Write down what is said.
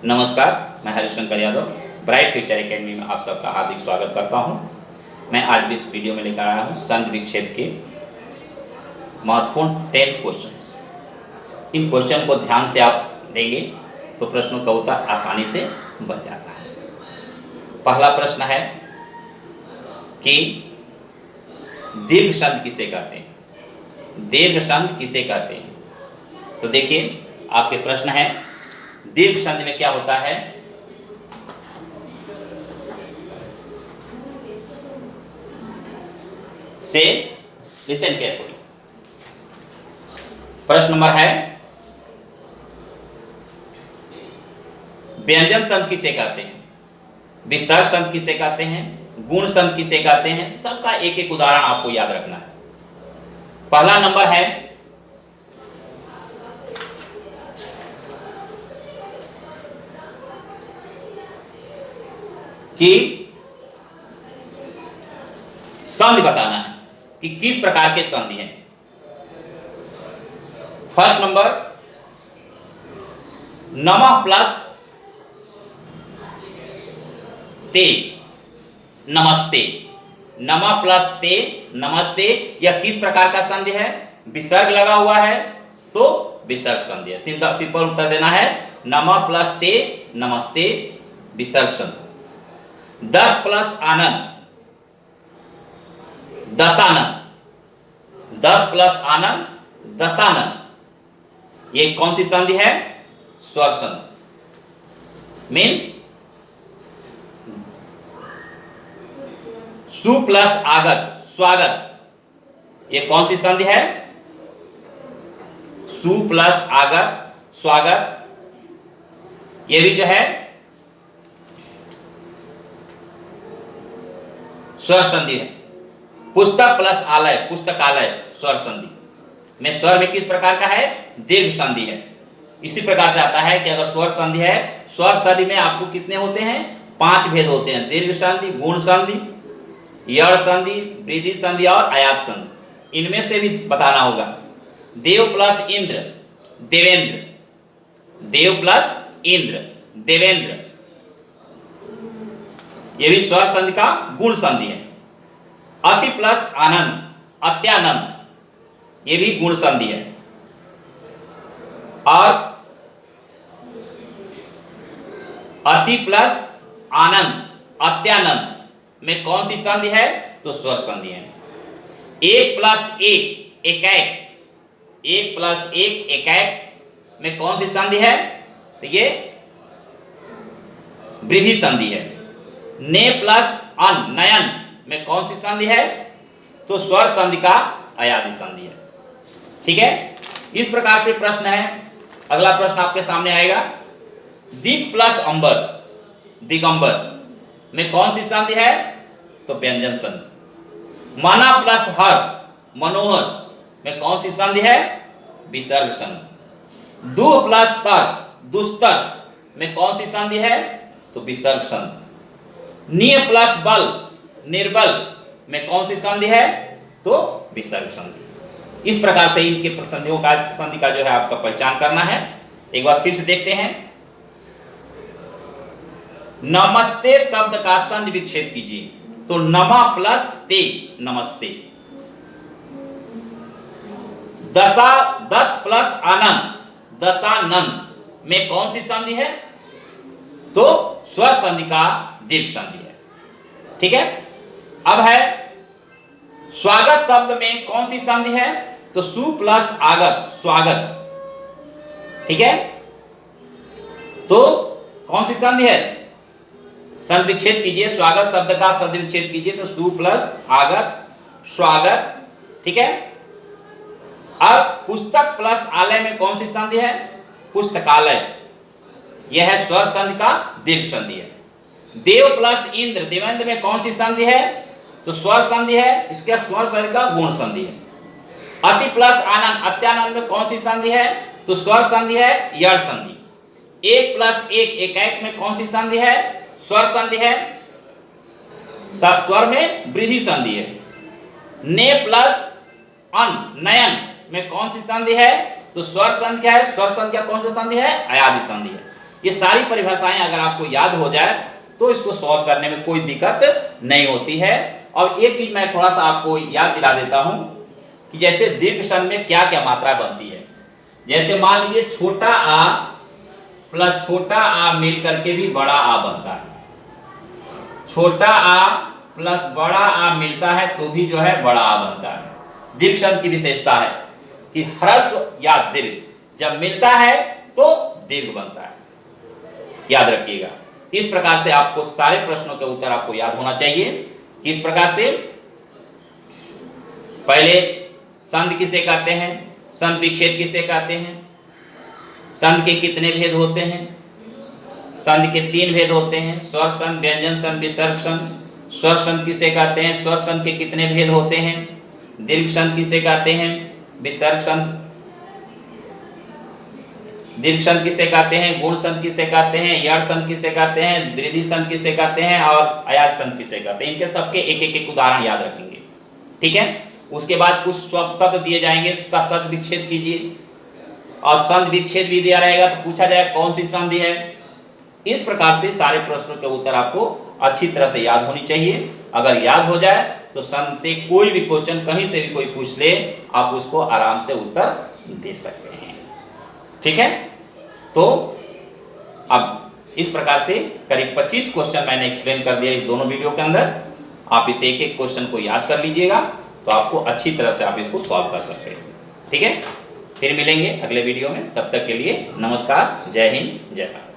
नमस्कार, मैं Harishankar Yadav bright future academy में आप सबका हार्दिक स्वागत करता हूं। मैं आज भी इस वीडियो में लेकर आया हूं संधि विच्छेद के महत्वपूर्ण 10 क्वेश्चंस। इन क्वेश्चन को ध्यान से आप देंगे तो प्रश्नों का उत्तर आसानी से बन जाता है। पहला प्रश्न है कि दीर्घ संधि किसे कहते हैं? दीर्घ संधि किसे कहते हैं? तो देखिए, आपके प्रश्न है दीर्घ संधि में क्या होता है? से लिसन केयरफुली। प्रश्न नंबर है व्यंजन संधि किसे कहते हैं? विसर्ग संधि किसे कहते हैं? गुण संधि किसे कहते हैं? सबका एक एक उदाहरण आपको याद रखना है। पहला नंबर है कि संधि बताना है कि किस प्रकार के संधि हैं। फर्स्ट नंबर नमः प्लस ते नमस्ते। नमः प्लस ते नमस्ते, यह किस प्रकार का संधि है? विसर्ग लगा हुआ है तो विसर्ग संधि है। सिंपल उत्तर देना है नमः प्लस ते नमस्ते, विसर्ग संधि। 10 प्लस आनंद दशानंद। 10 प्लस आनंद दशानंद, ये कौन सी संधि है? स्वर संधि। मीन्स सु प्लस आगत स्वागत, ये कौन सी संधि है? सु प्लस आगत स्वागत, ये भी जो है स्वर संधि है। पुस्तक प्लस आलय पुस्तकालय, स्वर संधि में स्वर में किस प्रकार का है? दीर्घ संधि है। इसी प्रकार से आता है कि अगर स्वर संधि है, स्वर संधि में आपको कितने होते हैं? 5 भेद होते हैं। दीर्घ संधि, गुण संधि, यड़ संधि, वृद्धि संधि और आयात संधि। इनमें से भी बताना होगा। देव प्लस इंद्र देवेंद्र, देव प्लस इंद्र देवेंद्र, ये भी स्वर संधि का गुण संधि है। अति प्लस आनंद अत्यानंद, ये भी गुण संधि है। और अति प्लस आनंद अत्यानंद में कौन सी संधि है? तो स्वर संधि है। 1 प्लस 1 एकैक, 1 प्लस 1 एकैक में कौन सी संधि है? तो ये वृद्धि संधि है। ने प्लस अन नयन में कौन सी संधि है? तो स्वर संधि का अयादि संधि है। ठीक है, इस प्रकार से प्रश्न है। अगला प्रश्न आपके सामने आएगा। दीप प्लस अंबर दिगंबर में कौन सी संधि है? तो व्यंजन संधि। मना प्लस हर मनोहर में कौन सी संधि है? विसर्ग संधि। दुह प्लस तर दुस्तर में कौन सी संधि है? तो विसर्ग संधि। निय प्लस बल निर्बल में कौन सी संधि है? तो विसर्ग संधि। इस प्रकार से इनके संधियों का संधि का जो है आपका पहचान करना है। एक बार फिर से देखते हैं। नमस्ते शब्द का संधि विच्छेद कीजिए। तो नमः प्लस ते नमस्ते। 10 प्लस आनंद दशानंद में कौन सी संधि है? तो स्वर संधि का दीर्घ संधि है। ठीक है, अब है स्वागत शब्द में कौन सी संधि है? तो सु प्लस आगत स्वागत। ठीक है, तो कौन सी संधि है? संधि विच्छेद कीजिए। स्वागत शब्द का संधि विच्छेद कीजिए तो सु प्लस आगत स्वागत। ठीक है, अब पुस्तक प्लस आलय में कौन सी संधि है? पुस्तकालय, यह है स्वर संधि का दीर्घ संधि है। देव प्लस इंद्र देवेंद्र में कौन सी संधि है? तो स्वर संधि है, इसके स्वर संधि का गुण संधि है। अति प्लस आनंद अत्यानंद में कौन सी संधि है? तो स्वर संधि है, यड़ संधि। 1 प्लस 1 एकैक में कौन सी संधि है? स्वर संधि है, स्वर में वृद्धि संधि है। ने प्लस अन नयन में कौन सी संधि है? तो स्वर संधि क्या है? स्वर संधि कौन सी संधि है? अयादि संधि है। ये सारी परिभाषाएं अगर आपको याद हो जाए तो इसको सॉल्व करने में कोई दिक्कत नहीं होती है। और एक चीज मैं थोड़ा सा आपको याद दिला देता हूं कि जैसे दीर्घ संधि में क्या क्या मात्रा बनती है। जैसे मान लीजिए छोटा आ प्लस छोटा आ मिल करके भी बड़ा आ बनता है, छोटा आ प्लस बड़ा आ मिलता है तो भी जो है बड़ा आ बनता है। दीर्घ संधि की विशेषता है कि ह्रस्व या दीर्घ जब मिलता है तो दीर्घ बनता है, याद रखिएगा। इस प्रकार से आपको सारे प्रश्नों के उत्तर आपको याद होना चाहिए। किस प्रकार से, पहले संधि किसे कहते हैं, संधि विच्छेद किसे कहते हैं, संधि के कितने भेद होते हैं, संधि के 3 भेद होते हैं, स्वर संधि, व्यंजन संधि, विसर्ग संधि। स्वर संधि किसे कहते हैं, स्वर संधि के कितने भेद होते हैं, दीर्घ संधि किसे कहते हैं, विसर्ग संधि, दीर्घ संधि किसे कहते हैं, गुण संधि किसे कहते हैं, यड़ संधि किसे कहते हैं, वृद्धि संधि किसे कहते हैं और आयात संधि किसे कहते हैं। इनके सबके एक उदाहरण याद रखेंगे, ठीक है। उसके बाद कुछ शब्द दिए जाएंगे, उसका संधि विच्छेद कीजिए और संधि विच्छेद भी दिया रहेगा तो पूछा जाए कौन सी संधि है। इस प्रकार से सारे प्रश्नों के उत्तर आपको अच्छी तरह से याद होनी चाहिए। अगर याद हो जाए तो संधि से कोई भी क्वेश्चन कहीं से भी कोई पूछ ले, आप उसको आराम से उत्तर दे सकते हैं, ठीक है। तो अब इस प्रकार से करीब 25 क्वेश्चन मैंने एक्सप्लेन कर दिया इस दोनों वीडियो के अंदर। आप इस एक क्वेश्चन को याद कर लीजिएगा तो आपको अच्छी तरह से आप इसको सॉल्व कर सकते हैं, ठीक है। फिर मिलेंगे अगले वीडियो में, तब तक के लिए नमस्कार, जय हिंद, जय भारत।